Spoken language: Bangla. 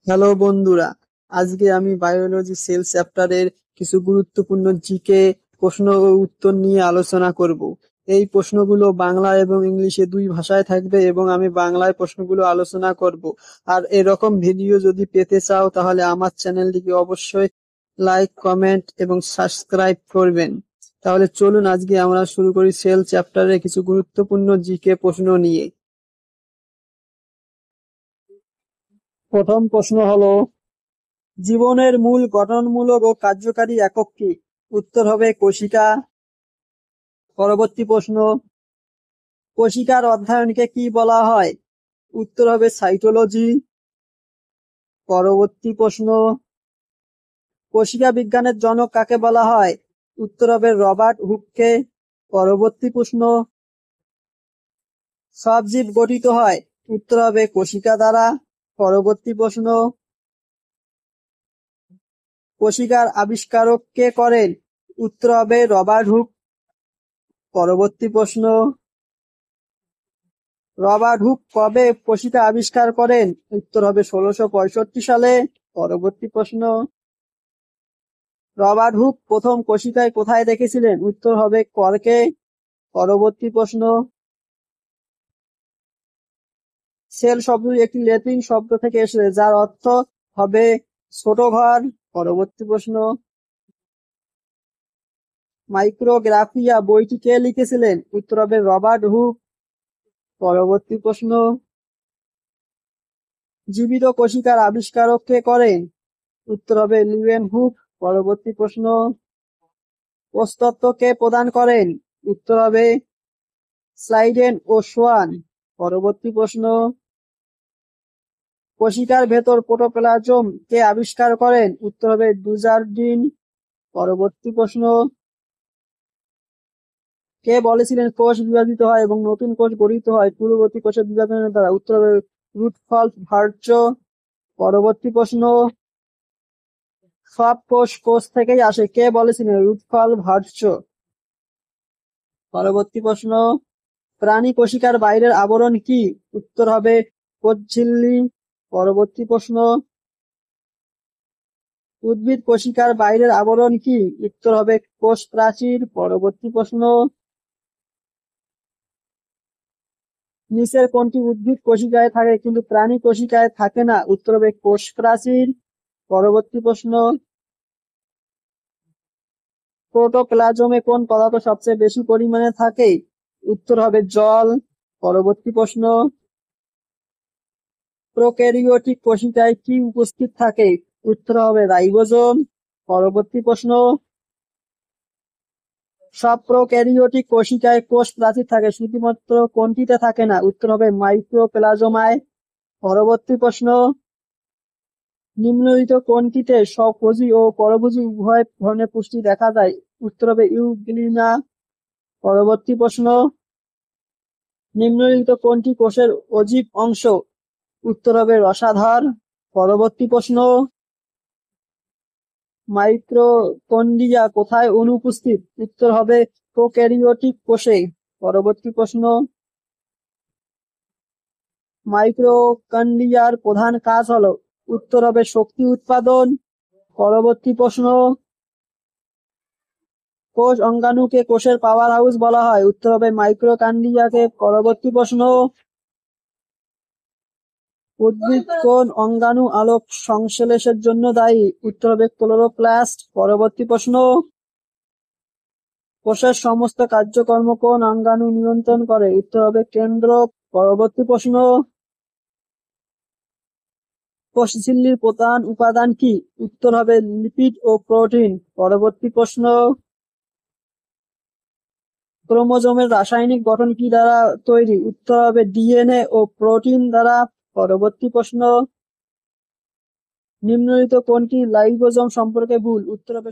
হ্যালো বন্ধুরা, আজকে আমি বায়োলজি সেল চ্যাপ্টারের কিছু গুরুত্বপূর্ণ জিকে প্রশ্ন ও উত্তর নিয়ে আলোচনা করব। এই প্রশ্নগুলো বাংলা এবং ইংলিশে দুই ভাষায় থাকবে এবং আমি বাংলায় প্রশ্নগুলো আলোচনা করব। আর এরকম ভিডিও যদি পেতে চাও তাহলে আমার চ্যানেলটিকে অবশ্যই লাইক, কমেন্ট এবং সাবস্ক্রাইব করবেন। তাহলে চলুন আজকে আমরা শুরু করি সেল চ্যাপ্টারের কিছু গুরুত্বপূর্ণ জিকে প্রশ্ন নিয়ে। প্রথম প্রশ্ন হলো, জীবনের মূল গঠনমূলক ও কার্যকারী একক কি? উত্তর হবে কোশিকা। পরবর্তী প্রশ্ন, কোশিকার অধ্যয়নকে কি বলা হয়? উত্তর হবে সাইটোলজি। পরবর্তী প্রশ্ন, কোশিকা বিজ্ঞানের জনক কাকে বলা হয়? উত্তর হবে রবার্ট হুককে। পরবর্তী প্রশ্ন, সব জীব গঠিত হয়? উত্তর হবে কোশিকা দ্বারা। পরবর্তী প্রশ্ন, কোশিকার আবিষ্কারক কে করেন? উত্তর হবে রবার্ট হুক। পরবর্তী প্রশ্ন, রবার্ট হুক কবে কোশিকা আবিষ্কার করেন? উত্তর হবে 1665 সালে। পরবর্তী প্রশ্ন, রবার্ট হুক প্রথম কোশিকায় কোথায় দেখেছিলেন? উত্তর হবে কর্কে। পরবর্তী প্রশ্ন, সেল শব্দটি একটি ল্যাটিন শব্দ থেকে এসেছে যার অর্থ হবে ছোট ঘর। পরবর্তী প্রশ্ন, মাইক্রোগ্রাফিয়া বইটি কে লিখেছিলেন? উত্তর হবে রবার্ট হুক। পরবর্তী প্রশ্ন, জীবিত কোশিকার আবিষ্কারক কে করেন? উত্তর হবে লিউয়েন হুক। পরবর্তী প্রশ্ন, কোষতত্ত্ব কে প্রদান করেন? উত্তর হবে স্লাইডেন ও সোয়ান। পরবর্তী প্রশ্ন, কোশিকার ভেতর প্রোটোপ্লাজম কে আবিষ্কার করেন? উত্তর হবে ডুজারডিন। পরবর্তী প্রশ্ন, কে বলেছিলেন কোষ বিভাজিত হয় এবং নতুন কোষ গঠিত হয় পূর্ববর্তী কোষের বিভাজনের দ্বারা? উত্তর হবে রুটফাল্ট ভার্চো। পরবর্তী প্রশ্ন, সব কোষ কোষ থেকেই আসে কে বলেছিলেন? রুটফাল্ট ভার্চো। পরবর্তী প্রশ্ন, প্রাণী কোশিকার বাইরের আবরণ কি? উত্তর হবে কোষঝিল্লি। পরবর্তী প্রশ্ন, উদ্ভিদ কোশিকার বাইরের আবরণ কি? উত্তর হবে কোষ প্রাচীর। পরবর্তী প্রশ্ন, নিচের কোনটি উদ্ভিদ কোশিকায় থাকে কিন্তু প্রাণী কোশিকায় থাকে না? উত্তর হবে কোষ প্রাচীর। পরবর্তী প্রশ্ন, প্রোটোপ্লাজমে কোন পদার্থ সবচেয়ে বেশি পরিমাণে থাকে? উত্তর হবে জল। পরবর্তী প্রশ্ন, প্রোক্যারিওটিক কোশিকায় কি উপস্থিত থাকে? উত্তর হবে রাইবোজোম। পরবর্তী প্রশ্ন, সব প্রোক্যারিওটিক কোশিকায় কোষ প্রাচীর থাকে শুধুমাত্র কোনটিতে থাকে না? উত্তর হবে মাইক্রোপ্লাজমায়। পরবর্তী প্রশ্ন, নিম্নলিখিত কোনটিতে স্বভোজী ও পরভোজী উভয় ধরনের পুষ্টি দেখা যায়? উত্তর হবে ইউগ্লিনা। পরবর্তী প্রশ্ন, নিম্নলিখিত কোনটি কোষের অজীব অংশ? উত্তর হবে রসাধার। পরবর্তী প্রশ্ন, মাইক্রোকন্ড্রিয়া কোথায় অনুপস্থিত? উত্তর হবে প্রোক্যারিওটিক কোষে। পরবর্তী প্রশ্ন, মাইক্রোকন্ড্রিয়ার প্রধান কাজ হলো? উত্তর হবে শক্তি উৎপাদন। পরবর্তী প্রশ্ন, কোষ অঙ্গাণুকে কোষের পাওয়ার হাউস বলা হয়? উত্তর হবে মাইক্রোকন্ড্রিয়াকে। পরবর্তী প্রশ্ন, উদ্ভিদ কোন অঙ্গাণু আলোক সংশ্লেষের জন্য দায়ী? উত্তর হবে ক্লোরোপ্লাস্ট। পরবর্তী প্রশ্ন, কোষের সমস্ত কার্যকর্ম কোন অঙ্গাণু নিয়ন্ত্রণ করে? উত্তর হবে কেন্দ্রক। পরবর্তী প্রশ্ন, কোষঝিল্লির প্রধান উপাদান কি? উত্তর হবে লিপিড ও প্রোটিন। পরবর্তী প্রশ্ন, ক্রোমোজোমের রাসায়নিক গঠন কি দ্বারা তৈরি? উত্তর হবে ডিএনএ ও প্রোটিন দ্বারা। পরবর্তী প্রশ্ন, নিম্নলিখিত কোনটি রাইবোজোম সম্পর্কে ভুল? উত্তর হবে